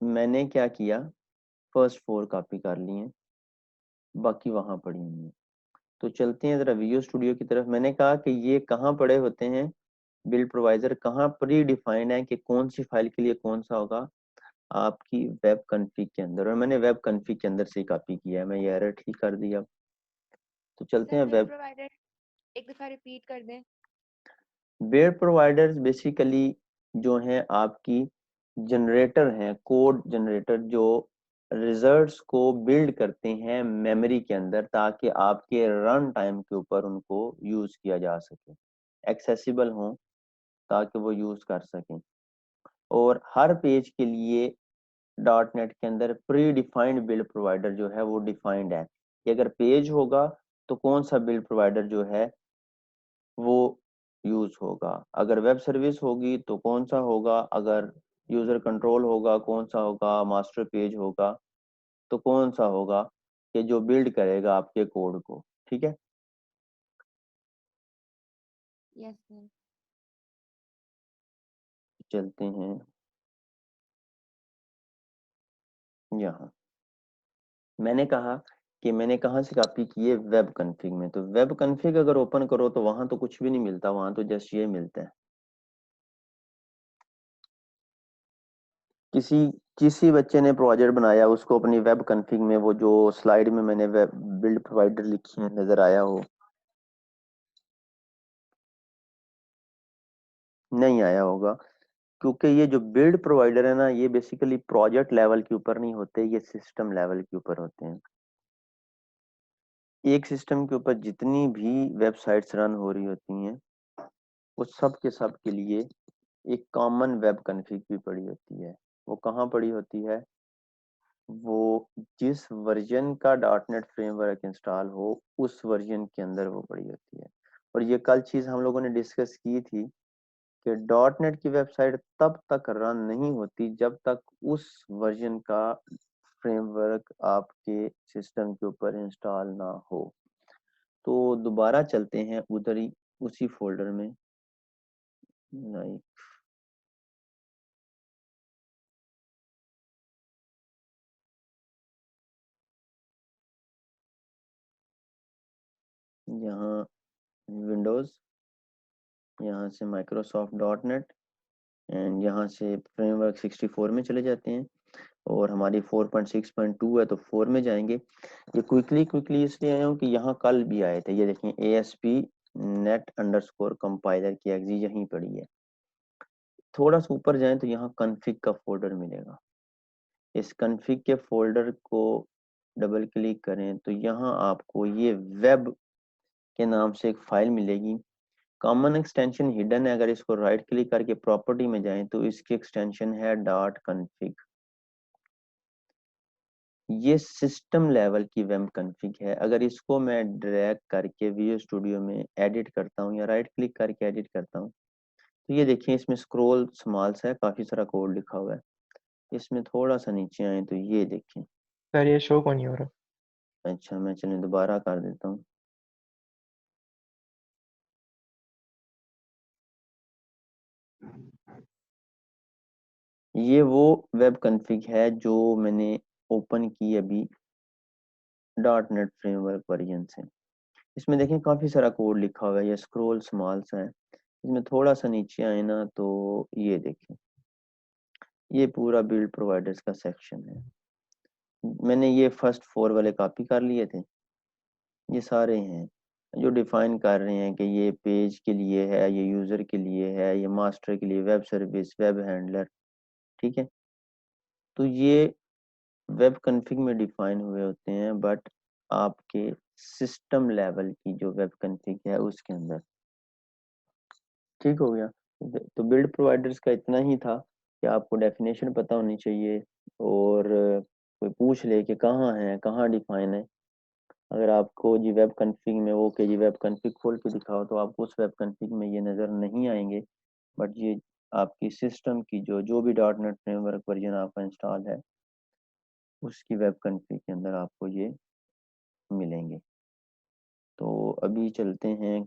मैंने क्या किया, फर्स्ट 4 कॉपी कर लिए, बाकी वहां पड़ी हुई है। तो चलते हैं जरा विजुअल स्टूडियो की तरफ। मैंने कहा कि ये कहाँ पड़े होते हैं, बिल्ड प्रोवाइजर कहाँ प्री डिफाइंड है कि कौन सी फाइल के लिए कौन सा होगा, आपकी वेब कॉन्फ़िग के अंदर। और मैंने वेब कॉन्फ़िग के अंदर से ही कॉपी किया है, मैं ये एरर ठीक कर दिया। तो चलते सर हैं बिल वेब। प्रोवाइडर एक दफा रिपीट कर दें। वेब प्रोवाइडर्स बेसिकली जो हैं आपकी जनरेटर हैं, कोड जनरेटर, जो रिजल्ट्स को बिल्ड करते हैं मेमोरी के अंदर ताकि आपके रन टाइम के ऊपर उनको यूज किया जा सके, एक्सेसिबल हो ताकि वो यूज कर सकें। और हर पेज के लिए डॉट नेट के अंदर प्री डिफाइंड बिल्ड प्रोवाइडर जो है वो डिफाइंड है कि अगर पेज होगा तो कौन सा बिल्ड प्रोवाइडर जो है वो यूज होगा, अगर वेब सर्विस होगी तो कौन सा होगा, अगर यूजर कंट्रोल होगा कौन सा होगा, मास्टर पेज होगा तो कौन सा होगा, कि जो बिल्ड करेगा आपके कोड को। ठीक है, यस सर। चलते हैं यहाँ। मैंने कहा कि मैंने कहाँ से कॉपी की है, वेब कॉन्फ़िग में। तो वेब कॉन्फ़िग अगर ओपन करो तो वहां तो कुछ भी नहीं मिलता, वहां तो जस्ट ये मिलता है। किसी किसी बच्चे ने प्रोजेक्ट बनाया, उसको अपनी वेब कॉन्फ़िग में वो जो स्लाइड में मैंने वेब बिल्ड प्रोवाइडर लिखी है नजर आया हो, नहीं आया होगा। क्योंकि ये जो बिल्ड प्रोवाइडर है ना, ये बेसिकली प्रोजेक्ट लेवल के ऊपर नहीं होते, ये सिस्टम लेवल के ऊपर होते हैं। एक सिस्टम के ऊपर जितनी भी वेबसाइट्स रन हो रही होती हैं वो सब के सब के लिए एक कॉमन वेब कॉन्फ़िग भी पड़ी होती है। वो कहाँ पड़ी होती है, वो जिस वर्जन का डॉट नेट फ्रेमवर्क इंस्टॉल हो उस वर्जन के अंदर वो पड़ी होती है। और ये कल चीज हम लोगों ने डिस्कस की थी कि डॉट नेट की वेबसाइट तब तक रन नहीं होती जब तक उस वर्जन का फ्रेमवर्क आपके सिस्टम के ऊपर इंस्टॉल ना हो। तो दोबारा चलते हैं उधर ही, उसी फोल्डर में। नहीं, यहाँ विंडोज, यहाँ से माइक्रोसॉफ्ट डॉट नेट, एंड यहाँ से फ्रेमवर्क 64 में चले जाते हैं। और हमारी 4.6.2 है तो 4 में जाएंगे। ये क्विकली क्विकली इसलिए आया हूँ कि यहाँ कल भी आए थे, ये देखें ASP नेट अंडरस्कोर कंपाइलर की एग्जी यहीं पड़ी है। थोड़ा सा ऊपर जाएं तो यहाँ कन्फिग का फोल्डर मिलेगा। इस कन्फिग के फोल्डर को डबल क्लिक करें तो यहाँ आपको ये वेब के नाम से एक फाइल मिलेगी। कॉमन एक्सटेंशन हिडन है, अगर इसको राइट क्लिक करके प्रॉपर्टी में जाएं तो इसकी एक्सटेंशन है डॉट कन्फिग। ये सिस्टम लेवल की वेब कॉन्फ़िग है। अगर इसको मैं ड्रैग करके विजुअल स्टूडियो में एडिट करता हूँ या राइट क्लिक करके एडिट करता हूँ तो ये देखिए इसमें स्क्रॉल स्मॉल सा है, काफी सारा कोड लिखा हुआ है। इसमें थोड़ा सा नीचे आए तो ये देखें। सर ये शो क्यों नहीं हो रहा? अच्छा, मैं चलिए दोबारा कर देता हूँ। ये वो वेब कॉन्फ़िग है जो मैंने ओपन की अभी डॉट नेट फ्रेमवर्क वर्जन से। इसमें देखें काफी सारा कोड लिखा हुआ है, ये स्क्रॉल स्मॉल सा है। इसमें थोड़ा सा नीचे आए ना तो ये देखें, ये पूरा बिल्ड प्रोवाइडर्स का सेक्शन है। मैंने ये फर्स्ट 4 वाले कॉपी कर लिए थे, ये सारे हैं जो डिफाइन कर रहे हैं कि ये पेज के लिए है, ये यूजर के लिए है, ये मास्टर के लिए, वेब सर्विस, वेब हैंडलर। ठीक है, तो ये वेब कॉन्फ़िग में डिफाइन हुए होते हैं, बट आपके सिस्टम लेवल की जो वेब कॉन्फ़िग है उसके अंदर। ठीक हो गया। तो बिल्ड प्रोवाइडर्स का इतना ही था कि आपको डेफिनेशन पता होनी चाहिए, और कोई पूछ ले कि कहाँ है, कहाँ डिफाइन है। अगर आपको जी वेब कॉन्फ़िग में वो के जी वेब कॉन्फ़िग खोल के दिखाओ तो आपको उस वेब कॉन्फ़िग में ये नज़र नहीं आएंगे। बट ये आपकी सिस्टम की जो जो भी डॉट नेट फ्रेमवर्क वर्जन आपका इंस्टॉल है उसकी वेब कॉन्फ़िग के अंदर आपको ये मिलेंगे। तो अभी चलते हैं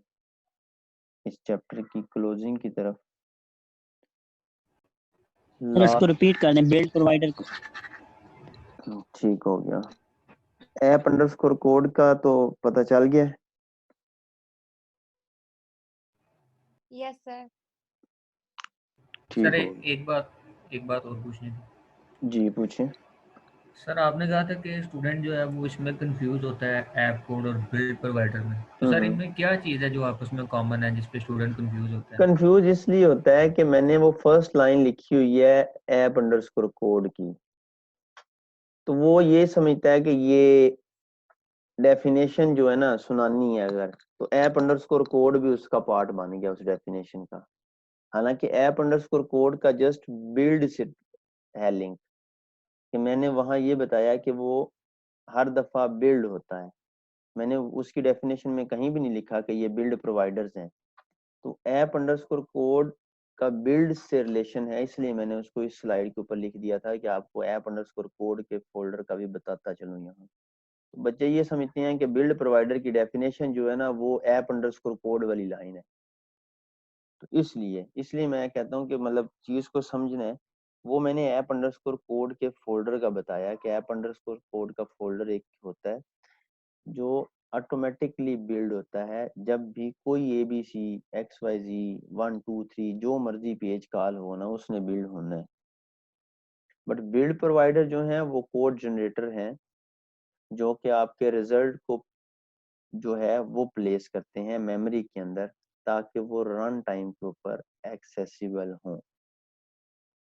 इस चैप्टर की क्लोजिंग की तरफ। सर इसको रिपीट कर दें, बिल्ड प्रोवाइडर को। ठीक हो गया। ऐप अंडरस्कोर कोड का तो पता चल गया। Yes sir. ठीक सर हो गया। एक बात और पूछनी थी। जी पूछें। सर आपने कहा था कि स्टूडेंट जो है वो इसमें कंफ्यूज होता है ऐप कोड और बिल्ड प्रोवाइडर में, तो सर इनमें क्या चीज़ है जो आपस में कॉमन है जिसपे स्टूडेंट कंफ्यूज होता है? कंफ्यूज इसलिए होता है कि मैंने वो फर्स्ट लाइन लिखी हुई है ऐप अंडरस्कोर कोड की, तो वो ये समझता है कि ये डेफिनेशन जो है ना सुनानी है अगर, तो ऐप अंडरस्कोर कोड भी उसका पार्ट बन गया उस डेफिनेशन का। हालांकि ऐप अंडरस्कोर कोड का जस्ट बिल्ड से है लिंक, कि मैंने वहां ये बताया कि वो हर दफा बिल्ड होता है। मैंने उसकी डेफिनेशन में कहीं भी नहीं लिखा कि ये बिल्ड प्रोवाइडर्स हैं। तो ऐप अंडरस्कोर कोड का बिल्ड से रिलेशन है, इसलिए मैंने उसको इस स्लाइड के ऊपर लिख दिया था कि आपको ऐप अंडरस्कोर कोड के फोल्डर का भी बताता चलूं यहाँ। तो बच्चे ये समझते हैं कि बिल्ड प्रोवाइडर की डेफिनेशन जो है ना वो ऐप अंडरस्कोर कोड वाली लाइन है। तो इसलिए मैं कहता हूँ कि मतलब चीज को समझना है, वो मैंने ऐप अंडरस्कोर कोड के फोल्डर का बताया कि ऐप अंडरस्कोर कोड का फोल्डर एक होता है जो ऑटोमेटिकली बिल्ड होता है जब भी कोई ABC XYZ 1 2 3 जो मर्जी पेज कॉल हो ना उसने बिल्ड होना है। बट बिल्ड प्रोवाइडर जो है वो कोड जनरेटर हैं जो कि आपके रिजल्ट को जो है वो प्लेस करते हैं मेमोरी के अंदर ताकि वो रन टाइम के ऊपर एक्सेसिबल हो,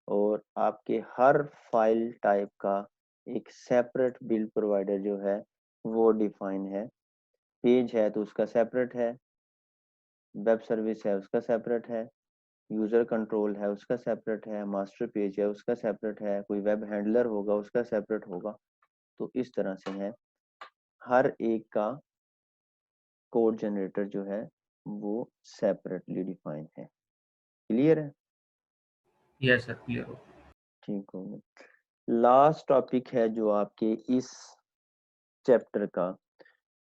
और आपके हर फाइल टाइप का एक सेपरेट बिल्ड प्रोवाइडर जो है वो डिफाइन है। पेज है तो उसका सेपरेट है, वेब सर्विस है उसका सेपरेट है, यूजर कंट्रोल है उसका सेपरेट है, मास्टर पेज है उसका सेपरेट है, कोई वेब हैंडलर होगा उसका सेपरेट होगा। तो इस तरह से है, हर एक का कोड जनरेटर जो है वो सेपरेटली डिफाइन है। क्लियर है? यस सर क्लियर हो। ठीक हो गया। लास्ट टॉपिक है जो आपके इस चैप्टर का,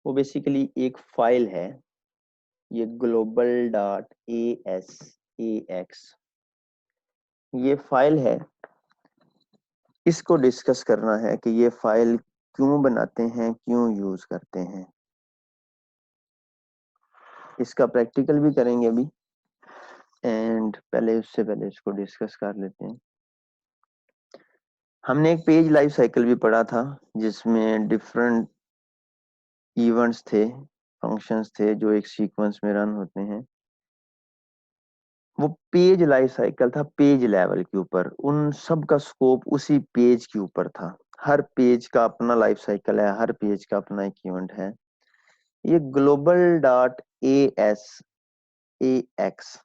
वो बेसिकली एक फाइल है, ये global.asax ये फाइल है। इसको डिस्कस करना है कि ये फाइल क्यों बनाते हैं, क्यों यूज करते हैं। इसका प्रैक्टिकल भी करेंगे अभी, एंड उससे पहले इसको डिस्कस कर लेते हैं। हमने एक पेज लाइफ साइकिल भी पढ़ा था जिसमें डिफरेंट इवेंट्स थे, फंक्शंस थे जो एक सीक्वेंस में रन होते हैं। वो पेज लाइफ साइकिल था पेज लेवल के ऊपर, उन सब का स्कोप उसी पेज के ऊपर था। हर पेज का अपना लाइफ साइकिल है, हर पेज का अपना एक इवेंट है। ये global.asax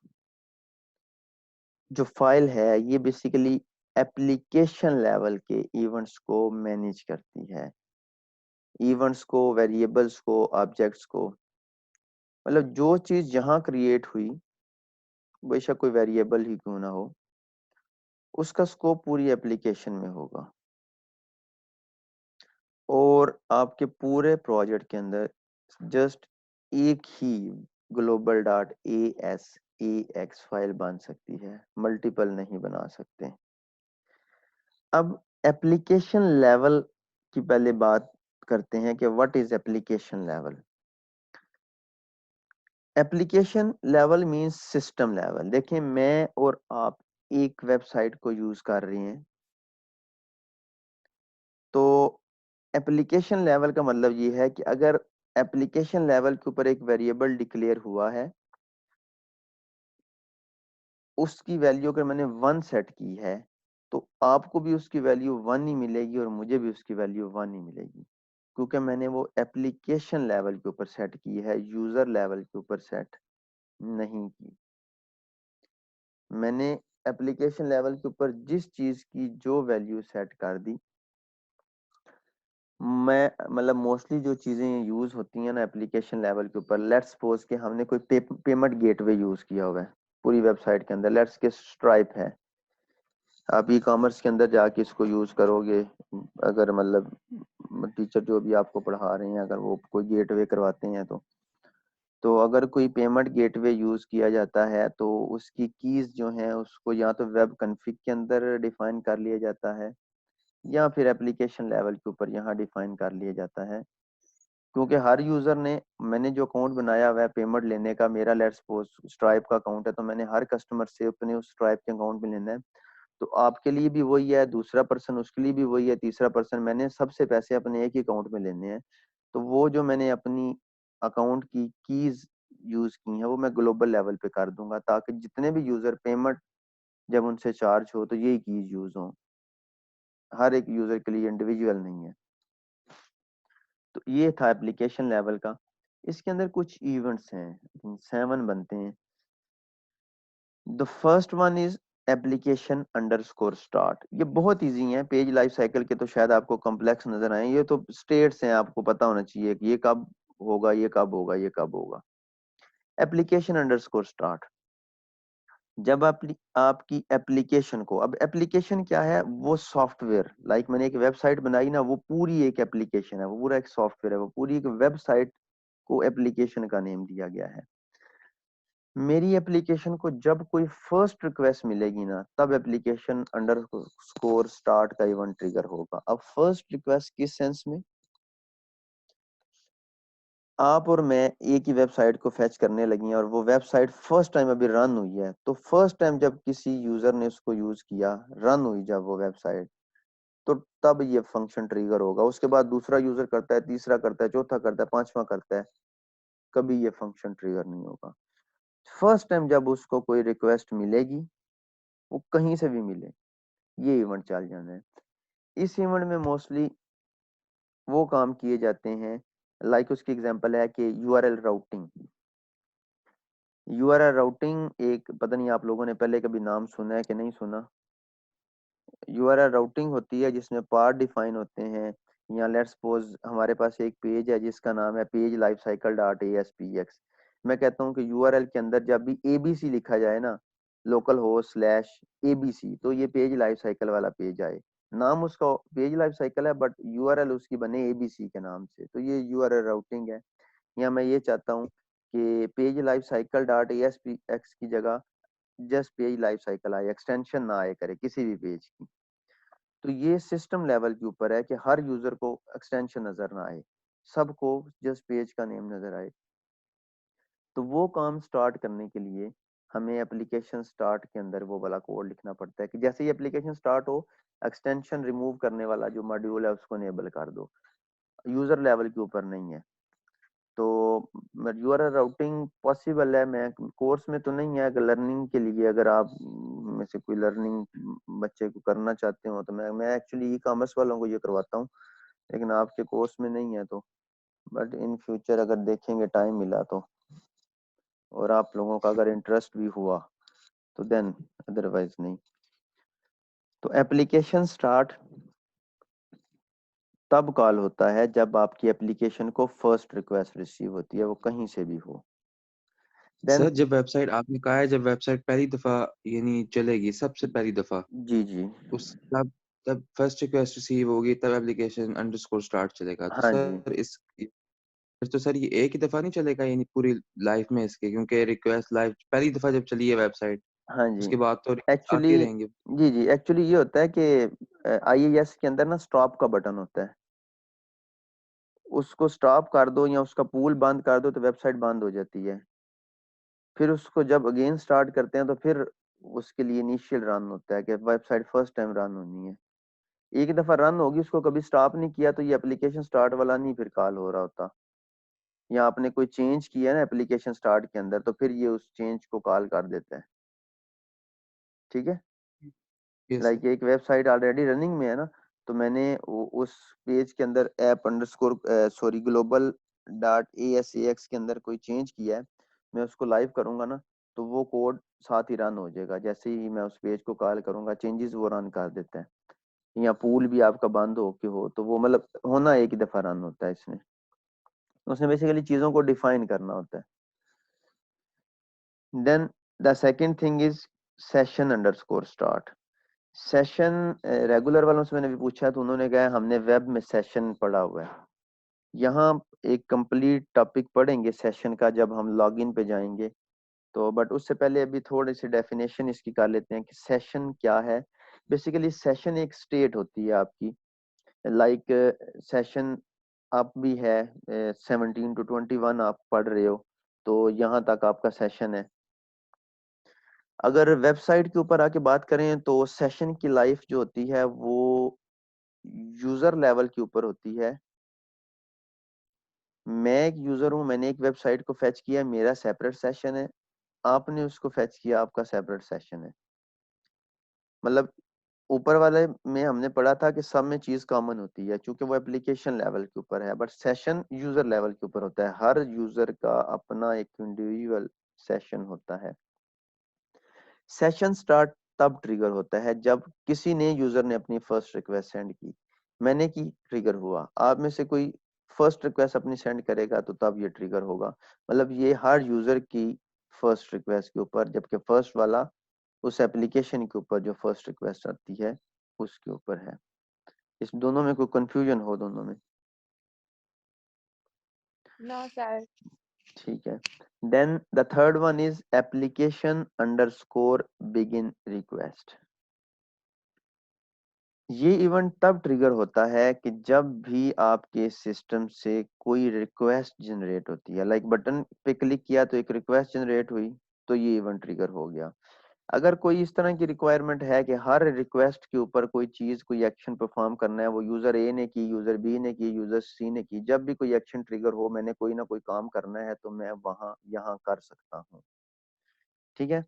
जो फाइल है ये बेसिकली एप्लीकेशन लेवल के इवेंट्स को मैनेज करती है, इवेंट्स को, वेरिएबल्स को, ऑब्जेक्ट्स को। मतलब जो चीज जहां क्रिएट हुई बेशक कोई वेरिएबल ही क्यों ना हो, उसका स्कोप पूरी एप्लीकेशन में होगा। और आपके पूरे प्रोजेक्ट के अंदर जस्ट एक ही global.asax फाइल बन सकती है, मल्टीपल नहीं बना सकते। अब एप्लीकेशन लेवल की पहले बात करते हैं कि what is application level. Application level means system level. देखिए मैं और आप एक वेबसाइट को यूज कर रहे हैं, तो एप्लीकेशन लेवल का मतलब ये है कि अगर एप्लीकेशन लेवल के ऊपर एक वेरिएबल डिक्लेयर हुआ है, उसकी वैल्यू अगर मैंने 1 सेट की है तो आपको भी उसकी वैल्यू 1 ही मिलेगी और मुझे भी उसकी वैल्यू 1 ही मिलेगी, क्योंकि मैंने वो एप्लीकेशन लेवल के ऊपर सेट की है, यूजर लेवल के ऊपर सेट नहीं की। मैंने एप्लीकेशन लेवल के ऊपर जिस चीज की जो वैल्यू सेट कर दी, मैं मतलब मोस्टली जो चीजें यूज होती हैं ना एप्लीकेशन लेवल के ऊपर, लेट्स सपोज कि हमने कोई पेमेंट गेटवे यूज किया हुआ है पूरी वेबसाइट के अंदर, लेट्स के स्ट्राइप है। आप ई कॉमर्स के अंदर जाके इसको यूज करोगे, अगर मतलब टीचर जो भी आपको पढ़ा रहे हैं अगर वो कोई गेटवे करवाते हैं तो तो अगर कोई पेमेंट गेटवे यूज किया जाता है तो उसकी कीज जो है उसको या तो वेब कॉन्फ़िग के अंदर डिफाइन कर लिया जाता है या फिर एप्लीकेशन लेवल के ऊपर यहाँ डिफाइन कर लिया जाता है, क्योंकि हर यूजर ने, मैंने जो अकाउंट बनाया हुआ है पेमेंट लेने का, मेरा लेट्स सपोज स्ट्राइप का अकाउंट है, तो मैंने हर कस्टमर से अपने उस स्ट्राइप के अकाउंट में लेना है। तो आपके लिए भी वही है, दूसरा पर्सन उसके लिए भी वही है, तीसरा पर्सन, मैंने सबसे पैसे अपने एक ही अकाउंट में लेने हैं। तो वो जो मैंने अपनी अकाउंट की कीज यूज की है वो मैं ग्लोबल लेवल पे कर दूंगा, ताकि जितने भी यूजर पेमेंट जब उनसे चार्ज हो तो यही कीज यूज हो, हर एक यूजर के लिए इंडिविजुअल नहीं है। तो ये था एप्लीकेशन लेवल का। इसके अंदर कुछ इवेंट्स हैं, 7 बनते हैं। The first one is application underscore start. ये बहुत इजी है, पेज लाइफ साइकिल के तो शायद आपको कॉम्प्लेक्स नजर आए, ये तो स्टेट्स हैं, आपको पता होना चाहिए कि ये कब होगा, ये कब होगा, ये कब होगा। एप्लीकेशन अंडरस्कोर स्टार्ट, जब आपकी एप्लीकेशन को, अब एप्लीकेशन क्या है, वो सॉफ्टवेयर, लाइक मैंने एक वेबसाइट बनाई ना, वो पूरी एक एप्लीकेशन है, वो पूरा एक सॉफ्टवेयर है, वो पूरी एक वेबसाइट को एप्लीकेशन का नेम दिया गया है। मेरी एप्लीकेशन को जब कोई फर्स्ट रिक्वेस्ट मिलेगी ना, तब एप्लीकेशन अंडरस्कोर स्टार्ट का इवेंट ट्रिगर होगा। अब फर्स्ट रिक्वेस्ट किस सेंस में, आप और मैं एक ही वेबसाइट को फेच करने लगी हैं और वो वेबसाइट फर्स्ट टाइम अभी रन हुई है, तो फर्स्ट टाइम जब किसी यूजर ने उसको यूज किया, रन हुई जब वो वेबसाइट, तो तब ये फंक्शन ट्रिगर होगा। उसके बाद दूसरा यूजर करता है, तीसरा करता है, चौथा करता है, पांचवा करता है, कभी ये फंक्शन ट्रिगर नहीं होगा। फर्स्ट टाइम जब उसको कोई रिक्वेस्ट मिलेगी, वो कहीं से भी मिले, ये इवेंट चल जाना है। इस इवेंट में मोस्टली वो काम किए जाते हैं, लाइक उसकी एग्जांपल है कि यूआरएल राउटिंग। यूआरएल राउटिंग एक, पता नहीं आप लोगों ने पहले कभी नाम सुना है कि नहीं सुना। यूआरएल राउटिंग होती है जिसमें पार्ट डिफाइन होते हैं, या लेट्स सपोज हमारे पास एक पेज है जिसका नाम है page life cycle dot ASPX। मैं कहता हूँ कि यूआरएल के अंदर जब भी ABC लिखा जाए ना, लोकल होस्ट स्लैश ABC, तो ये पेज लाइफ साइकिल वाला पेज आए। नाम उसका पेज लाइफ साइकिल है बट यूआरएल उसकी बने ABC के नाम से, तो ये यूआरएल राउटिंग है। या मैं ये चाहता हूँ कि page life cycle dot ASPX की जगह जस्ट पेज लाइफ साइकिल आए, एक्सटेंशन ना आए करे किसी भी पेज की। तो ये सिस्टम लेवल के ऊपर है कि हर यूजर को एक्सटेंशन नजर ना आए, सबको जस्ट पेज का नेम नजर आए। तो वो काम स्टार्ट करने के लिए हमें एप्लीकेशन स्टार्ट के अंदर वो वाला कोड लिखना पड़ता है कि जैसे ही एप्लीकेशन स्टार्ट हो, एक्सटेंशन रिमूव करने वाला जो मॉड्यूल है उसको इनेबल कर दो, यूजर लेवल के ऊपर नहीं है। तो यूआरएल राउटिंग पॉसिबल है, मैं कोर्स में तो नहीं है, अगर लर्निंग के लिए, अगर आप में से कोई लर्निंग बच्चे को करना चाहते हो तो मैं एक्चुअली ई कॉमर्स वालों को ये करवाता हूँ, लेकिन आपके कोर्स में नहीं है तो, बट इन फ्यूचर अगर देखेंगे टाइम मिला तो, और आप लोगों का अगर इंटरेस्ट भी हुआ तो देन, अदरवाइज नहीं। तो एप्लीकेशन स्टार्ट तब कॉल होता है जब आपकी एप्लीकेशन को फर्स्ट रिक्वेस्ट रिसीव होती है, वो कहीं से भी हो। देन सर जब वेबसाइट आपने कहा है, जब वेबसाइट पहली दफा यानी चलेगी सबसे पहली दफा, जी जी, उस तब तब फर्स्ट रिक्वेस्ट रिसीव होगी, तब एप्लीकेशन अंडरस्कोर स्टार्ट चलेगा। तो हाँ जी, सर इस फिर तो सर ये एक ही दफा नहीं चलेगा यानी पूरी लाइफ में इसके, क्योंकि रिक्वेस्ट लाइफ पहली दफा जब चली है वेबसाइट, हाँ जी। उसके बाद तो request एक्चुअली, आती रहेंगे। जी जी, एक्चुअली ये होता है कि IIS के अंदर ना स्टॉप का बटन होता है, उसको स्टॉप कर दो या उसका पूल बंद कर दो तो वेबसाइट बंद हो जाती है। फिर उसको जब अगेन स्टार्ट करते हैं तो फिर उसके लिए इनिशियल रन होता है कि वेबसाइट फर्स्ट टाइम रन होनी है। एक दफा रन होगी, उसको कभी स्टॉप नहीं किया तो ये एप्लीकेशन स्टार्ट वाला नहीं फिर कॉल हो रहा होता, या आपने कोई चेंज किया ना एप्लीकेशन स्टार्ट के अंदर तो फिर ये उस चेंज को कॉल कर देता है। ठीक है, यस लाइक एक वेबसाइट ऑलरेडी रनिंग में है ना, तो मैंने उस पेज के अंदर app underscore sorry global dot ASAX के अंदर कोई चेंज किया है, मैं उसको लाइव करूंगा ना, तो वो कोड साथ ही रन हो जाएगा। जैसे ही मैं उस पेज को कॉल करूंगा, चेंजेस वो रन कर देता है। या पूल भी आपका बंद हो के हो तो वो मतलब होना एक ही दफा रन होता है इसमें, उसने बेसिकली चीजों को डिफाइन करना होता है। Then the second thing is session underscore start. Session regular वालों से मैंने भी पूछा तो उन्होंने कहा हमने वेब में सेशन पढ़ा हुआ है, यहाँ एक कंप्लीट टॉपिक पढ़ेंगे सेशन का जब हम लॉगिन पे जाएंगे, तो बट उससे पहले अभी थोड़ी सी डेफिनेशन इसकी कर लेते हैं कि सेशन क्या है। बेसिकली सेशन एक स्टेट होती है आपकी, लाइक सेशन आप भी है 17 to 21 आप पढ़ रहे हो, तो यहाँ तक आपका सेशन है। अगर वेबसाइट के ऊपर आके बात करें तो सेशन की लाइफ जो होती है वो यूजर लेवल के ऊपर होती है। मैं एक यूजर हूँ, मैंने एक वेबसाइट को फेच किया, मेरा सेपरेट सेशन है, आपने उसको फेच किया, आपका सेपरेट सेशन है। मतलब ऊपर वाले में हमने पढ़ा था कि सब में चीज कॉमन होती है क्योंकि वो एप्लीकेशन लेवल के ऊपर है, बट सेशन यूजर लेवल के ऊपर होता है। हर यूजर का अपना एक इंडिविजुअल सेशन होता है। सेशन स्टार्ट तब ट्रिगर होता है जब किसी ने यूजर ने अपनी फर्स्ट रिक्वेस्ट सेंड की, मैंने की, ट्रिगर हुआ। आप में से कोई फर्स्ट रिक्वेस्ट अपनी सेंड करेगा तो तब ये ट्रिगर होगा। मतलब ये हर यूजर की फर्स्ट रिक्वेस्ट के ऊपर, जबकि फर्स्ट वाला उस एप्लीकेशन के ऊपर जो फर्स्ट रिक्वेस्ट आती है उसके ऊपर है। इस दोनों में कोई कंफ्यूजन हो दोनों में? No, sir. ठीक है। Then the third one is application underscore begin request. ये इवेंट तब ट्रिगर होता है कि जब भी आपके सिस्टम से कोई रिक्वेस्ट जनरेट होती है, लाइक बटन पे क्लिक किया तो एक रिक्वेस्ट जनरेट हुई, तो ये इवेंट ट्रिगर हो गया। अगर कोई इस तरह की रिक्वायरमेंट है कि हर रिक्वेस्ट के ऊपर कोई चीज, कोई एक्शन परफॉर्म करना है, वो यूजर ए ने की, यूजर बी ने की, यूजर सी ने की, जब भी कोई एक्शन ट्रिगर हो, मैंने कोई ना कोई काम करना है तो मैं वहां यहाँ कर सकता हूँ। ठीक है।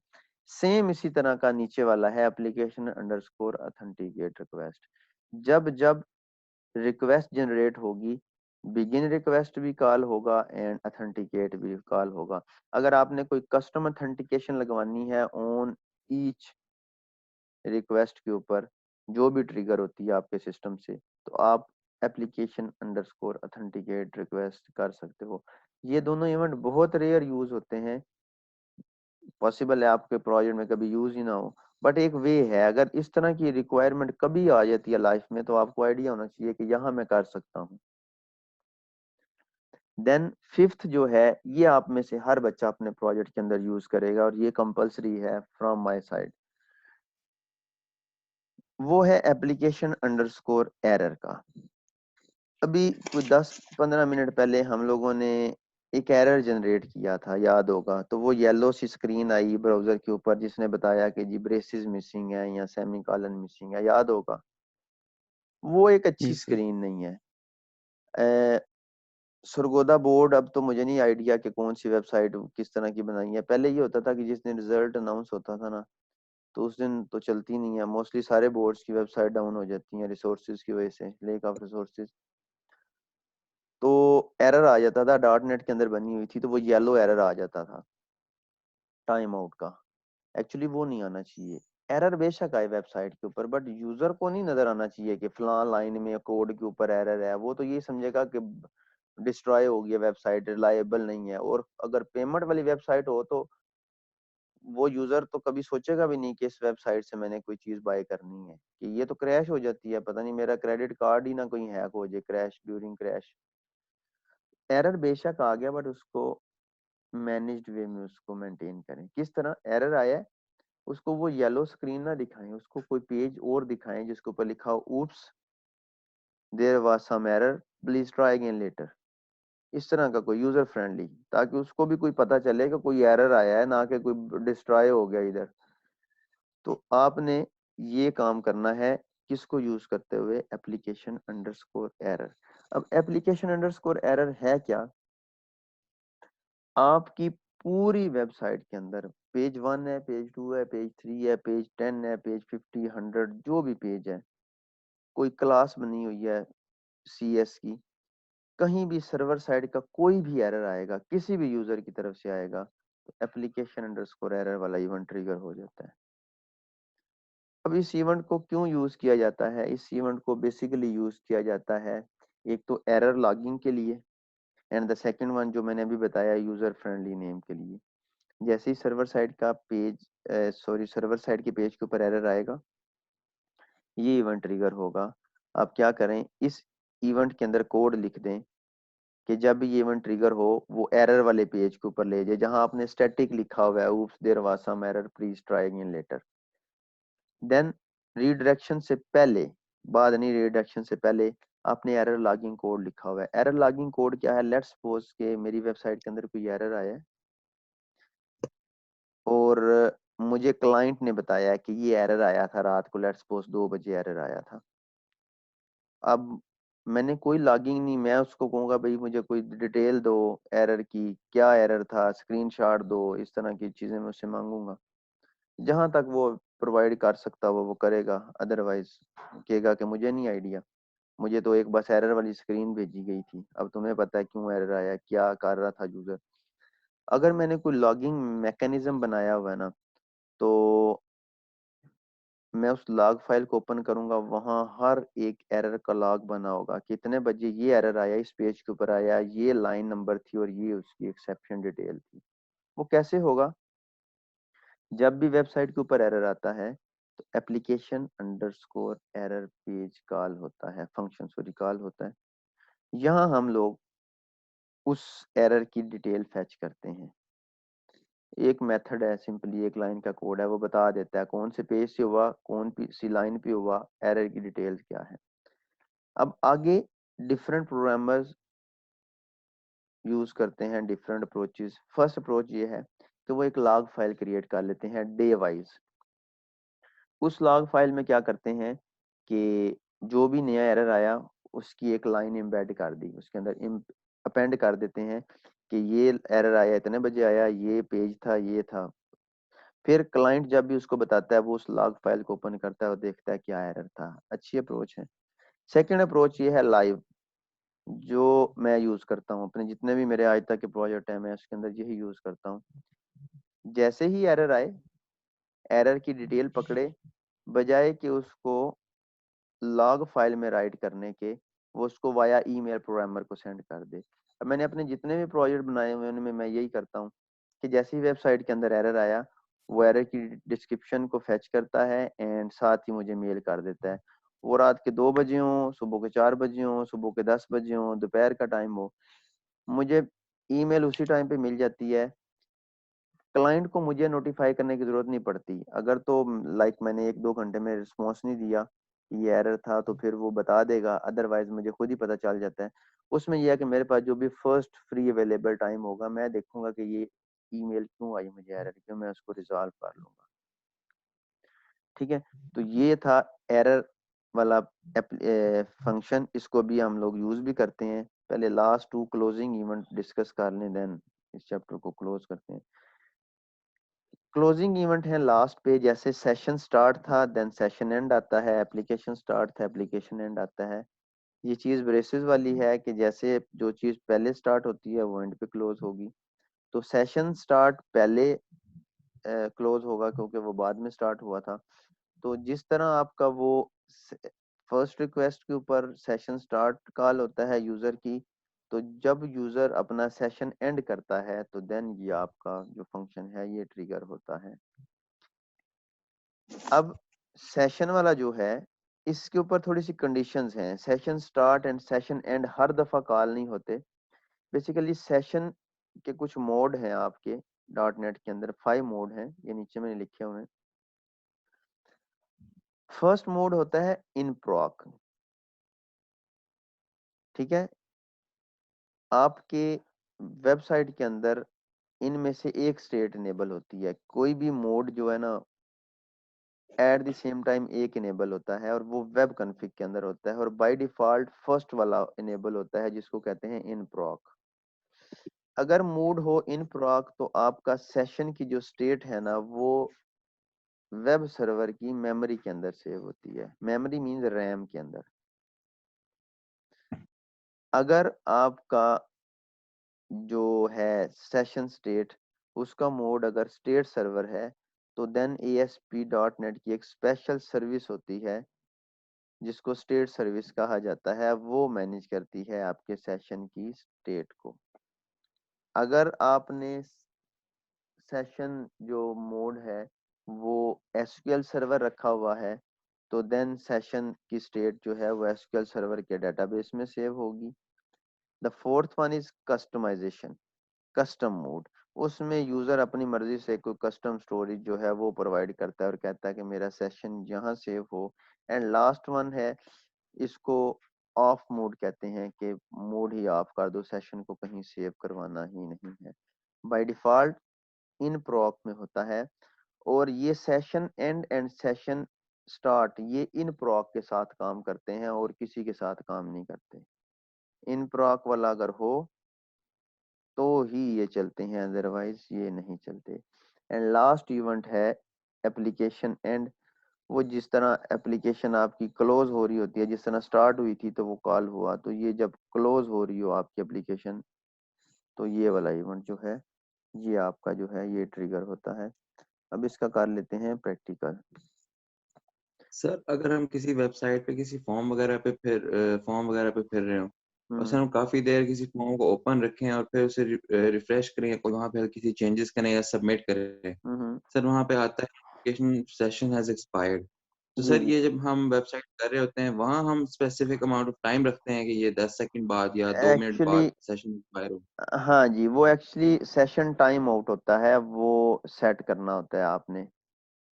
सेम इसी तरह का नीचे वाला है एप्लीकेशन अंडरस्कोर ऑथेंटिकेट रिक्वेस्ट। जब जब रिक्वेस्ट जनरेट होगी, बिगिन रिक्वेस्ट भी कॉल होगा एंड ऑथेंटिकेट भी कॉल होगा। अगर आपने कोई कस्टम ऑथेंटिकेशन लगवानी है ऑन ईच रिक्वेस्ट के ऊपर जो भी ट्रिगर होती है आपके सिस्टम से, तो आप एप्लीकेशन अंडरस्कोर ऑथेंटिकेट रिक्वेस्ट कर सकते हो। ये दोनों इवेंट बहुत रेयर यूज होते हैं, पॉसिबल है आपके प्रोजेक्ट में कभी यूज ही ना हो, बट एक वे है। अगर इस तरह की रिक्वायरमेंट कभी आ जाती है लाइफ में तो आपको आइडिया होना चाहिए कि यहाँ मैं कर सकता हूँ। देन फिफ्थ जो है, ये आप में से हर बच्चा अपने प्रोजेक्ट के अंदर यूज करेगा और ये कंपलसरी है फ्रॉम माय साइड, वो है एप्लीकेशन अंडरस्कोर एरर का। अभी कोई 10-15 मिनट पहले हम लोगों ने एक एरर जनरेट किया था, याद होगा, तो वो yellow C screen I browser के ऊपर जिसने बताया कि जी ब्रेसेस मिसिंग है या सेमी कॉलन मिसिंग है, याद होगा। वो एक अच्छी जी सर। स्क्रीन नहीं है। सरगोदा बोर्ड, अब तो मुझे नहीं आइडिया कि कौन सी वेबसाइट किस तरह की बनाई है। पहले ये होता था कि जिस दिन रिजल्ट अनाउंस होता था ना, तो उस दिन तो चलती नहीं है, मोस्टली सारे बोर्ड्स की वेबसाइट डाउन हो जाती हैं रिसोर्सेज की वजह से, लेक ऑफ रिसोर्सेज। तो एरर आ जाता था, डॉट नेट के अंदर बनी हुई थी तो वो येलो एरर आ जाता था टाइम आउट का। एक्चुअली वो नहीं आना चाहिए। एरर बेशक आए वेबसाइट के ऊपर, बट यूजर को नहीं नजर आना चाहिए कि फलां लाइन में कोड के ऊपर एरर है। वो तो ये समझेगा कि डिस्ट्रॉय हो गया, वेबसाइट रिलायबल नहीं है। और अगर पेमेंट वाली वेबसाइट हो तो वो यूजर तो कभी सोचेगा भी नहीं कि इस वेबसाइट से मैंने कोई चीज बाय करनी है, कि ये तो क्रैश हो जाती है, पता नहीं मेरा क्रेडिट कार्ड ही ना कोई हैक हो जाए, क्रैश ड्यूरिंग क्रैश। एरर बेशक आ गया, बट उसको मैनेज्ड वे में उसको मेंटेन करें। किस तरह एरर आया है, उसको वो येलो स्क्रीन ना दिखाएं, उसको कोई पेज और दिखाएं जिसके ऊपर लिखा हो oops there was some error, please try again later. इस तरह का कोई यूजर फ्रेंडली, ताकि उसको भी कोई पता चले कि कोई एरर आया है, ना कि कोई डिस्ट्रॉय हो गया इधर। तो आपने ये काम करना है किसको यूज करते हुए, एप्लीकेशन अंडरस्कोर एरर। अब एप्लीकेशन अंडरस्कोर एरर है क्या? आपकी पूरी वेबसाइट के अंदर पेज 1 है, पेज 2 है, पेज 3 है, पेज 10 है, पेज 50, 100, जो भी पेज है, कोई क्लास बनी हुई है CS की, कहीं भी सर्वर साइड का कोई भी एरर आएगा, किसी भी यूजर की तरफ से आएगा, तो एप्लीकेशन अंडरस्कोर एरर वाला इवेंट ट्रिगर हो जाता है। अब इस इवेंट को क्यों यूज किया जाता है? इस इवेंट को बेसिकली यूज किया जाता है एक तो एरर लॉगिंग के लिए, एंड द सेकंड वन जो मैंने अभी बताया यूजर फ्रेंडली नेम के लिए। जैसे ही सर्वर साइड का पेज, सर्वर साइड के पेज के ऊपर एरर आएगा, ये इवेंट ट्रिगर होगा। आप क्या करें, इस इवेंट के अंदर कोड लिख दें कि जब भी ये इवेंट ट्रिगर हो वो एरर वाले पेज के ऊपर ले जाए जहां आपने स्टैटिक लिखा हुआ है oops there was some error please try again later। Then redirection से पहले, बाद नहीं, रीडायरेक्शन से पहले आपने एरर लॉगिंग कोड लिखा हुआ है। एरर लॉगिंग कोड क्या है? लेट्स सपोज के मेरी वेबसाइट के अंदर कोई एरर आया है और मुझे क्लाइंट ने बताया कि ये एरर आया था रात को, लेट्स सपोज 2 बजे एरर आया था। अब मैंने कोई लॉगिंग नहीं, मैं उसको कहूँगा भाई मुझे कोई डिटेल दो एरर की, क्या एरर था, स्क्रीनशॉट दो, इस तरह की चीज़ें मैं उससे मांगूंगा। जहां तक वो प्रोवाइड कर सकता वो करेगा, अदरवाइज कहेगा कि मुझे नहीं आइडिया, मुझे तो एक बस एरर वाली स्क्रीन भेजी गई थी, अब तुम्हें पता है क्यों एरर आया, क्या कर रहा था यूजर। अगर मैंने कोई लॉगिंग मैकेनिज्म बनाया हुआ है ना, तो मैं उस लॉग फाइल को ओपन करूंगा, वहां हर एक एरर का लॉग बना होगा, कितने बजे ये एरर आया, इस पेज के ऊपर आया, ये लाइन नंबर थी और ये उसकी एक्सेप्शन डिटेल थी। वो कैसे होगा? जब भी वेबसाइट के ऊपर एरर आता है तो application underscore error page call होता है, फंक्शन सॉरी कॉल होता है। यहाँ हम लोग उस एरर की डिटेल फैच करते हैं। एक मेथड है, सिंपली एक लाइन का कोड है, वो बता देता है कौन से पेज से हुआ, कौन सी लाइन पे हुआ, एरर की डिटेल क्या है। अब आगे डिफरेंट प्रोग्रामर्स यूज करते हैं डिफरेंट अप्रोचेस। फर्स्ट अप्रोच ये है कि वो एक लॉग फाइल क्रिएट कर लेते हैं डे वाइज। उस लॉग फाइल में क्या करते हैं कि जो भी नया एरर आया उसकी एक लाइन एम्बेड कर दी, उसके अंदर अपेंड कर देते हैं कि ये एरर आया इतने बजे आया, ये पेज था, ये था। फिर क्लाइंट जब भी उसको बताता है वो उस लॉग फाइल को ओपन करता है और देखता है क्या एरर था। अच्छी अप्रोच है। सेकेंड अप्रोच ये है लाइव, जो मैं यूज करता हूँ अपने जितने भी मेरे आज तक के प्रोजेक्ट है, मैं उसके अंदर यही यूज करता हूँ। जैसे ही एरर आए, एरर की डिटेल पकड़े, बजाय कि उसको लॉग फाइल में राइट करने के, वो उसको वाया ईमेल प्रोग्रामर को सेंड कर दे। अब मैंने अपने जितने भी प्रोजेक्ट बनाए हुए हैं उनमें मैं यही करता हूँ कि जैसे ही वेबसाइट के अंदर एरर आया, वो एरर की डिस्क्रिप्शन को फैच करता है एंड साथ ही मुझे मेल कर देता है। वो रात के 2 बजे हो, सुबह के 4 बजे हो, सुबह के 10 बजे हो, दोपहर का टाइम हो, मुझे ईमेल उसी टाइम पे मिल जाती है। क्लाइंट को मुझे नोटिफाई करने की जरूरत नहीं पड़ती। अगर तो लाइक मैंने 1-2 घंटे में रिस्पॉन्स नहीं दिया, ये एरर था, तो फिर वो बता देगा, अदरवाइज मुझे खुद ही पता चल जाता है। उसमें यह है कि मेरे पास जो भी फर्स्ट फ्री अवेलेबल टाइम होगा, मैं देखूंगा कि ये ईमेल क्यों आई मुझे एरर, क्यों, मैं उसको रिजॉल्व कर लूंगा। ठीक है, तो ये था एरर वाला फंक्शन। इसको भी हम लोग यूज भी करते हैं। पहले लास्ट 2 क्लोजिंग इवेंट डिस्कस कर लें, देन इस चैप्टर को क्लोज करते हैं। क्लोजिंग इवेंट है लास्ट पे, जैसे सेशन स्टार्ट था देन सेशन एंड आता है, एप्लीकेशन स्टार्ट था एप्लीकेशन एंड आता है। ये चीज ब्रेसेस वाली है कि जैसे जो चीज पहले स्टार्ट होती है वो एंड पे क्लोज होगी। तो सेशन स्टार्ट पहले क्लोज होगा क्योंकि वो बाद में स्टार्ट हुआ था। तो जिस तरह आपका वो फर्स्ट रिक्वेस्ट के ऊपर सेशन स्टार्ट कॉल होता है यूजर की, तो जब यूजर अपना सेशन एंड करता है तो देन ये आपका जो फंक्शन है ये ट्रिगर होता है। अब सेशन वाला जो है, इसके ऊपर थोड़ी सी कंडीशंस हैं। Session start and session end हर दफा कॉल नहीं होते। बेसिकली सेशन के कुछ मोड हैं आपके डॉट नेट के अंदर, 5 मोड हैं, ये नीचे मैंने लिखे हुए हैं। फर्स्ट मोड होता है इन प्रॉक। ठीक है, आपके वेबसाइट के अंदर इनमें से एक स्टेट इनेबल होती है। कोई भी मोड जो है ना एट द सेम टाइम एक इनेबल होता है और वो वेब कॉन्फ़िग के अंदर होता है, और बाय डिफॉल्ट फर्स्ट वाला इनेबल होता है जिसको कहते हैं इन प्रॉक। अगर मोड हो इन प्रॉक तो आपका सेशन की जो स्टेट है ना वो वेब सर्वर की मेमोरी के अंदर सेव होती है। मेमोरी मींस रैम के अंदर। अगर आपका जो है सेशन स्टेट, उसका मोड अगर स्टेट सर्वर है, तो देन ASP.NET की एक स्पेशल सर्विस होती है जिसको स्टेट सर्विस कहा जाता है, वो मैनेज करती है आपके सेशन की स्टेट को। अगर आपने सेशन जो मोड है वो SQL सर्वर रखा हुआ है, तो देन सेशन की स्टेट जो है वो SQL सर्वर के डेटाबेस में सेव होगी। The fourth one is customisation, custom mode. उसमें यूजर अपनी मर्जी से कोई कस्टम स्टोरेज जो है वो प्रोवाइड करता है और कहता है कि मेरा सेशन यहाँ सेव हो। एंड लास्ट वन है, इसको ऑफ मोड कहते हैं कि मोड ही ऑफ कर दो, सेशन को कहीं सेव करवाना ही नहीं है। बाय डिफॉल्ट इन प्रॉक में होता है, और ये सेशन एंड सेशन स्टार्ट ये इन प्रॉक के साथ काम करते हैं और किसी के साथ काम नहीं करते। इन प्रॉक वाला अगर हो तो ही ये चलते हैं, अदरवाइज ये नहीं चलते। एंड लास्ट इवेंट है एप्लीकेशन एंड। वो जिस तरह एप्लीकेशन आपकी क्लोज हो रही होती है, जिस तरह स्टार्ट हुई थी तो वो कॉल हुआ, तो ये जब क्लोज हो रही हो आपकी एप्लीकेशन तो ये वाला इवेंट जो है ये आपका जो है ये ट्रिगर होता है। अब इसका कर लेते हैं प्रैक्टिकल। सर अगर हम किसी वेबसाइट पे किसी फॉर्म वगैरह पे फिर रहे हो और सर हम काफी देर किसी फॉर्म को ओपन रखें और फिर उसे रिफ्रेश करें और वहां पे किसी चेंजेस करें या सबमिट करें, सर वहां पे आता है सेशन हैज एक्सपायर्ड। तो सर जी ये जब हम वेबसाइट कर रहे होते हैं वहां हम स्पेसिफिक अमाउंट ऑफ टाइम रखते हैं कि ये 10 सेकंड बाद या 2 मिनट एक्चुअली, बाद सेशन एक्सपायर हो। हाँ जी, वो एक्चुअली सेशन टाइम आउट होता है, वो सेट करना होता है आपने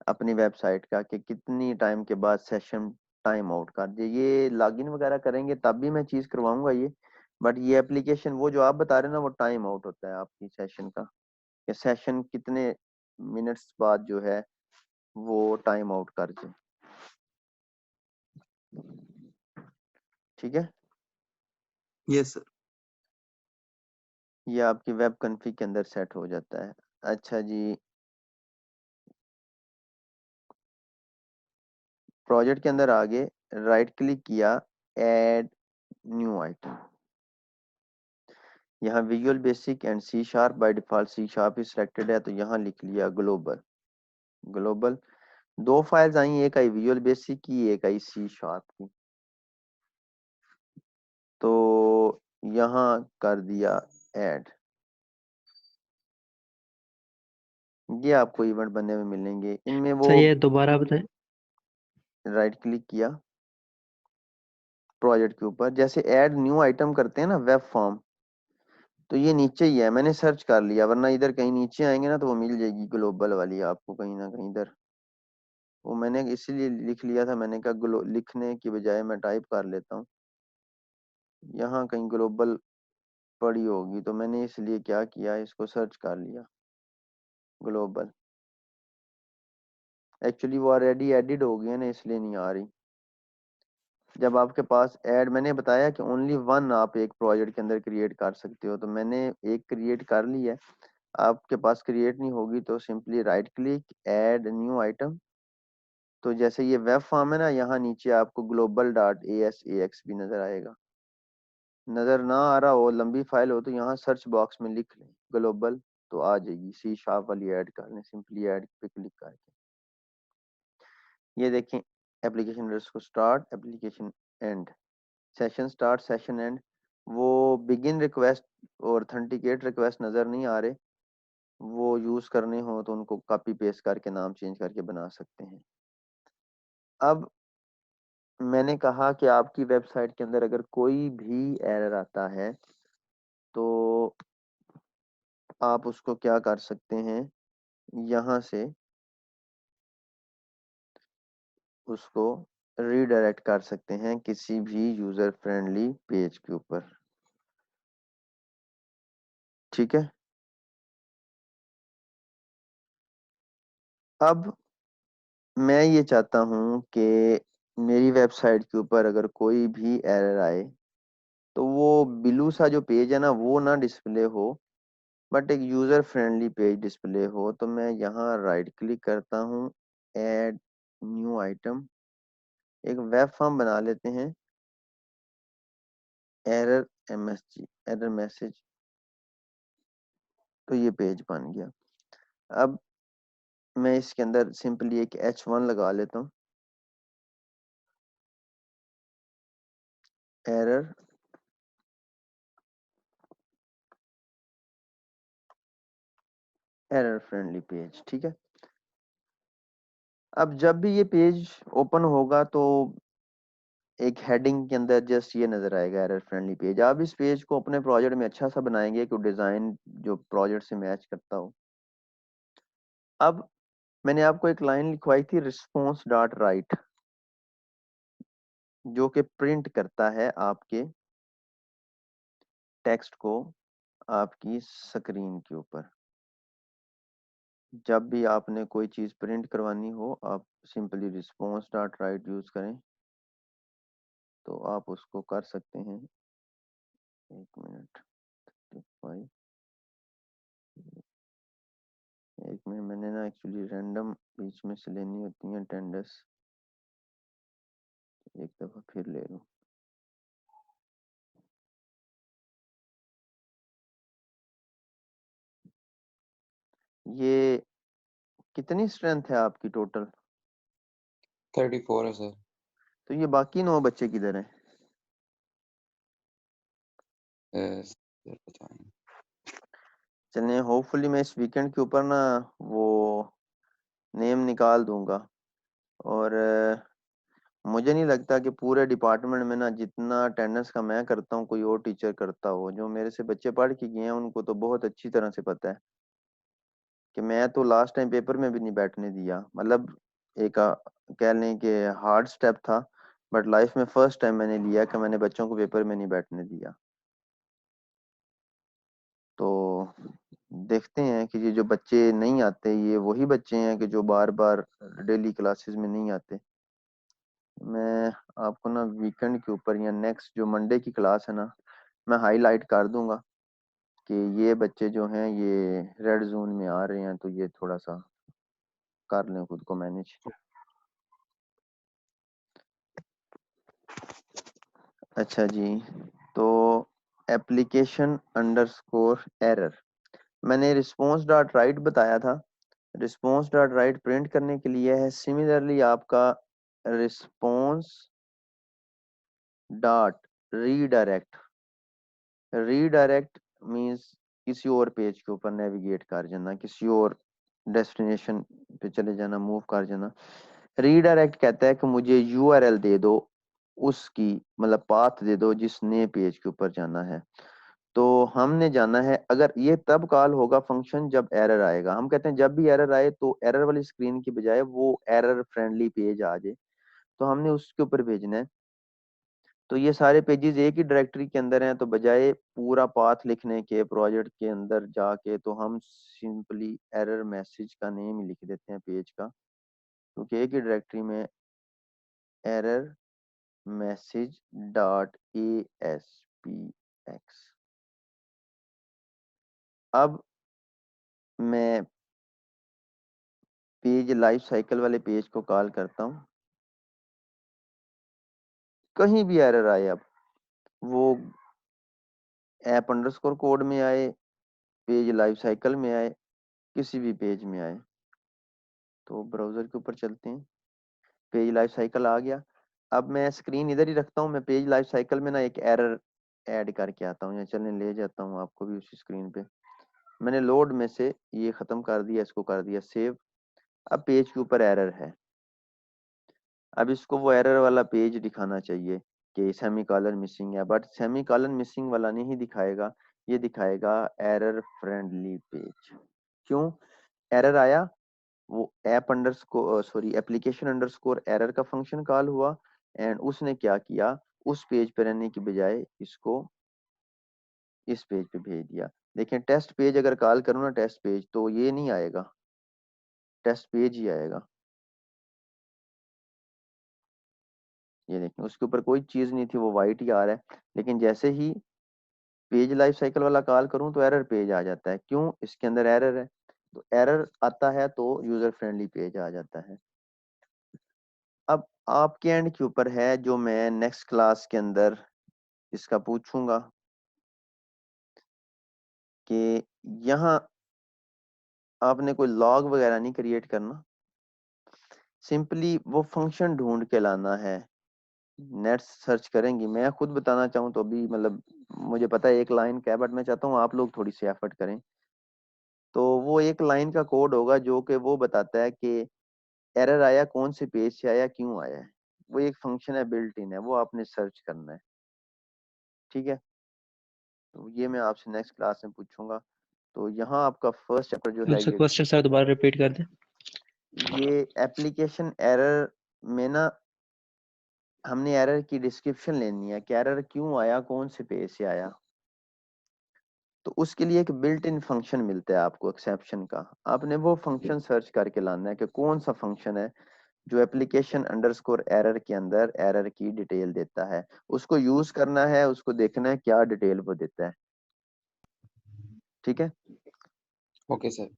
अपनी वेबसाइट का कि कितनी टाइम के बाद सेशन टाइम आउट कर दिए। ये लॉगिन वगैरह करेंगे तब भी मैं चीज करवाऊंगा ये, बट ये एप्लीकेशन वो जो आप बता रहे हैं ना वो टाइम आउट होता है आपकी सेशन का, कि सेशन कितने मिनट्स बाद जो है वो टाइम आउट कर दे। ठीक है, यस सर। ये आपकी वेब कॉन्फ़िग के अंदर सेट हो जाता है। अच्छा जी, प्रोजेक्ट के अंदर आगे राइट क्लिक किया, ऐड न्यू आइटम। यहाँ Visual Basic and C sharp, by default C sharp ही सिलेक्टेड है तो यहाँ लिख लिया ग्लोबल। ग्लोबल दो फाइल्स आई, एक आई विजुअल बेसिक की, एक आई सी शार्प की, तो यहाँ कर दिया ऐड। ये आपको इवेंट बने हुए मिलेंगे, इनमें वो सर ये दोबारा बताएं। राइट क्लिक किया प्रोजेक्ट के ऊपर, जैसे ऐड न्यू आइटम करते हैं ना वेब फॉर्म, तो ये नीचे ही है, मैंने सर्च कर लिया, वरना इधर कहीं नीचे आएंगे ना तो वो मिल जाएगी ग्लोबल वाली आपको कहीं ना कहीं इधर। वो मैंने इसीलिए लिख लिया था, मैंने कहा लिखने की बजाय मैं टाइप कर लेता हूँ, यहाँ कहीं ग्लोबल पड़ी होगी, तो मैंने इसलिए क्या किया इसको सर्च कर लिया ग्लोबल। एक्चुअली वो ऑलरेडी एडिड हो गई है ना, इसलिए नहीं आ रही। जब आपके पास ऐड, मैंने बताया कि ओनली वन आप एक प्रोजेक्ट के अंदर क्रिएट कर सकते हो, तो मैंने एक क्रिएट कर ली है। आपके पास क्रिएट नहीं होगी तो simply write click add new item. तो जैसे ये वेब फॉर्म है ना, यहाँ नीचे आपको ग्लोबल डॉट ASAX भी नजर आएगा। नजर ना आ रहा हो, लंबी फाइल हो, तो यहाँ सर्च बॉक्स में लिख लें ग्लोबल, तो आ जाएगी। सी शार्प वाली ऐड कर लें, सिंपली ऐड पे क्लिक करके। ये देखें, एप्लीकेशन को start, application and, session start, session and. वो बिगिन रिक्वेस्ट और ऑथेंटिकेट रिक्वेस्ट नजर नहीं आ रहे, वो यूज करने हो तो उनको कॉपी पेस्ट करके नाम चेंज करके बना सकते हैं। अब मैंने कहा कि आपकी वेबसाइट के अंदर अगर कोई भी एरर आता है तो आप उसको क्या कर सकते हैं, यहाँ से उसको रीडायरेक्ट कर सकते हैं किसी भी यूजर फ्रेंडली पेज के ऊपर। ठीक है, अब मैं ये चाहता हूँ कि मेरी वेबसाइट के ऊपर अगर कोई भी एरर आए तो वो ब्लू सा जो पेज है ना वो ना डिस्प्ले हो, बट एक यूजर फ्रेंडली पेज डिस्प्ले हो। तो मैं यहाँ राइट क्लिक करता हूँ, ऐड न्यू आइटम, एक वेब फॉर्म बना लेते हैं, एरर MSG, एरर मैसेज, तो ये पेज बन गया। अब मैं इसके अंदर सिंपली एक H1 लगा लेता हूँ, एरर एरर फ्रेंडली पेज। ठीक है, अब जब भी ये पेज ओपन होगा तो एक हेडिंग के अंदर जस्ट ये नजर आएगा एरर फ्रेंडली पेज। आप इस पेज को अपने प्रोजेक्ट में अच्छा सा बनाएंगे कि डिजाइन जो प्रोजेक्ट से मैच करता हो। अब मैंने आपको एक लाइन लिखवाई थी रिस्पॉन्स डॉट राइट, जो कि प्रिंट करता है आपके टेक्स्ट को आपकी स्क्रीन के ऊपर। जब भी आपने कोई चीज प्रिंट करवानी हो आप simply response dot right use करें तो आप उसको कर सकते हैं। एक मिनट, एक मिनट, मैंने ना एक्चुअली रैंडम बीच में से लेनी होती हैं अटेंडेंस, एक दफा फिर ले लूं। ये कितनी स्ट्रेंथ है आपकी टोटल? 34 है सर। तो ये बाकी 9 बच्चे किधर हैं? सर पता नहीं। चलिए होपफुली मैं इस वीकेंड के ऊपर ना वो नेम निकाल दूंगा। और मुझे नहीं लगता कि पूरे डिपार्टमेंट में ना जितना अटेंडेंस का मैं करता हूँ कोई और टीचर करता हो। जो मेरे से बच्चे पढ़ के गए हैं उनको तो बहुत अच्छी तरह से पता है कि मैं तो लास्ट टाइम पेपर में भी नहीं बैठने दिया। मतलब एक कह लें कि हार्ड स्टेप था, बट लाइफ में फर्स्ट टाइम मैंने लिया कि मैंने बच्चों को पेपर में नहीं बैठने दिया। तो देखते हैं कि ये जो बच्चे नहीं आते ये वही बच्चे हैं कि जो बार बार डेली क्लासेस में नहीं आते। मैं आपको ना वीकेंड के ऊपर या नेक्स्ट जो मंडे की क्लास है ना, मैं हाईलाइट कर दूंगा कि ये बच्चे जो हैं ये रेड जोन में आ रहे हैं, तो ये थोड़ा सा कर लें खुद को मैनेज। अच्छा जी, तो एप्लीकेशन अंडरस्कोर एरर, मैंने रिस्पॉन्स डॉट राइट बताया था। रिस्पॉन्स डॉट राइट प्रिंट करने के लिए है सिमिलरली आपका response dot redirect. Redirect means किसी और पेज के ऊपर नेविगेट कर जाना, किसी और डेस्टिनेशन पे चले जाना, मूव कर जाना। रीडायरेक्ट कहता है कि मुझे यूआरएल दे दो, उसकी मतलब पाथ दे दो जिस नए पेज के ऊपर जाना है। तो हमने जाना है, अगर ये तब कॉल होगा फंक्शन जब एरर आएगा। हम कहते हैं जब भी एरर आए तो एरर वाली स्क्रीन की बजाय वो एरर फ्रेंडली पेज आ जाए, तो हमने उसके ऊपर भेजना है। तो ये सारे पेजेस एक ही डायरेक्टरी के अंदर हैं, तो बजाय पूरा पाथ लिखने के प्रोजेक्ट के अंदर जाके तो हम सिंपली एरर मैसेज का नेम ही लिख देते हैं पेज का, क्योंकि एक ही डायरेक्टरी में एरर मैसेज डॉट ASPX। अब मैं पेज लाइफ साइकिल वाले पेज को कॉल करता हूँ। कहीं भी एरर आए, अब वो ऐप अंडरस्कोर कोड में आए, पेज लाइफ साइकिल में आए, किसी भी पेज में आए, तो ब्राउजर के ऊपर चलते हैं। पेज लाइफ साइकिल आ गया। अब मैं स्क्रीन इधर ही रखता हूँ, मैं पेज लाइफ साइकिल में ना एक एरर ऐड करके आता हूँ, या चलने ले जाता हूँ आपको भी उसी स्क्रीन पे। मैंने लोड में से ये खत्म कर दिया, इसको कर दिया सेव। अब पेज के ऊपर एरर है। अब इसको वो एरर वाला पेज दिखाना चाहिए कि सेमी कॉलन मिसिंग है, बट सेमी कॉलन मिसिंग वाला नहीं दिखाएगा, ये दिखाएगा एरर फ्रेंडली पेज। क्यों? एरर आया, वो app underscore sorry application underscore error का फंक्शन कॉल हुआ, एंड उसने क्या किया, उस पेज पे रहने की बजाय इसको इस पेज पे भेज दिया। देखें टेस्ट पेज अगर कॉल करूँ ना टेस्ट पेज, तो ये नहीं आएगा, टेस्ट पेज ही आएगा। ये देखें उसके ऊपर कोई चीज नहीं थी, वो वाइट ही आ रहा है। लेकिन जैसे ही पेज लाइफ साइकिल वाला कॉल करूं तो एरर पेज आ जाता है। क्यों? इसके अंदर एरर है, तो एरर आता है तो यूजर फ्रेंडली पेज आ जाता है। अब आपके एंड के ऊपर है, जो मैं नेक्स्ट क्लास के अंदर इसका पूछूंगा कि यहाँ आपने कोई लॉग वगैरह नहीं क्रिएट करना, सिंपली वो फंक्शन ढूंढ के लाना है। नेट सर्च करेंगी, मैं खुद बताना चाहूँ तो भी मतलब मुझे पता है एक लाइन का है, बट मैं चाहता हूँ आप लोग थोड़ी सी एफर्ट करें। तो वो एक लाइन का कोड होगा जो कि वो बताता है कि एरर आया कौन से पेज से आया, क्यों आया है। वो एक फंक्शन है, बिल्ट इन है, वो आपने सर्च करना है। ठीक है, तो ये मैं आपसे नेक्स्ट क्लास में पूछूंगा। तो यहाँ आपका फर्स्ट चैप्टर जो है दूसरा ये क्वेश्चन सर दोबारा रिपीट कर दें। ये एप्लीकेशन एरर में ना हमने एरर की डिस्क्रिप्शन लेनी है कि एरर क्यों आया, कौन से पेज से आया। तो उसके लिए एक बिल्ट इन फंक्शन मिलता है आपको एक्सेप्शन का। आपने वो फंक्शन सर्च करके लाना है कि कौन सा फंक्शन है जो एप्लीकेशन अंडरस्कोर एरर के अंदर एरर की डिटेल देता है। उसको यूज करना है, उसको देखना है क्या डिटेल वो देता है। ठीक है, ओके सर।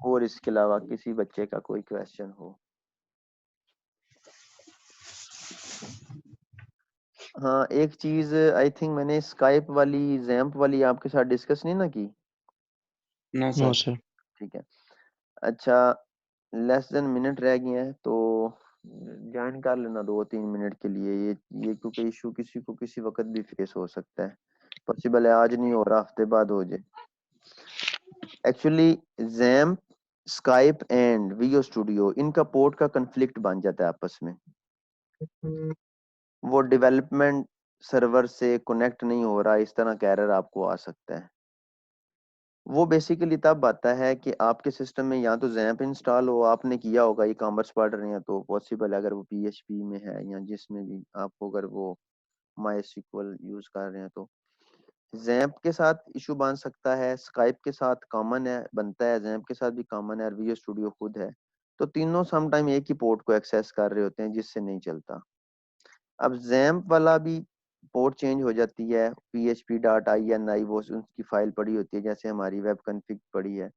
और इसके अलावा किसी बच्चे का कोई क्वेश्चन हो? हाँ, एक चीज आई थिंक मैंने स्काइप वाली, जैम्प वाली आपके साथ डिस्कस नहीं ना की। No no sir. सर। ठीक है, अच्छा, लेस देन मिनट रह गए हैं तो ज्वाइन कर लेना 2-3 मिनट के लिए। ये क्योंकि इशू किसी को किसी वक्त भी फेस हो सकता है, पॉसिबल है आज नहीं हो रहा, हफ्ते बाद हो जाए। Actually XAMPP, Skype and video studio, इनका पोर्ट का कंफ्लिक्ट बन जाता है आपस में। वो डेवलपमेंट सर्वर से कनेक्ट नहीं हो रहा, इस तरह का एरर आपको आ सकता है। वो बेसिकली तब आता है कि आपके सिस्टम में या तो जैम्प इंस्टॉल हो, आपने किया होगा, ई कॉमर्स पढ़ रहे हैं तो पॉसिबल है, अगर वो PHP में है या जिसमें भी आपको, अगर वो MySQL यूज कर रहे हैं तो जैम्प के साथ इशू बन सकता है, स्काइप के साथ कॉमन है, बनता है, जैम्प के साथ भी कॉमन है, और वीडियो स्टूडियो खुद है। तो तीनों समटाइम एक ही पोर्ट को एक्सेस कर रहे होते हैं जिससे नहीं चलता। अब जैम्प वाला भी पोर्ट चेंज हो जाती है, php.ini वो उसकी फाइल पड़ी होती है, जैसे हमारी वेब कॉन्फ़िग पड़ी है,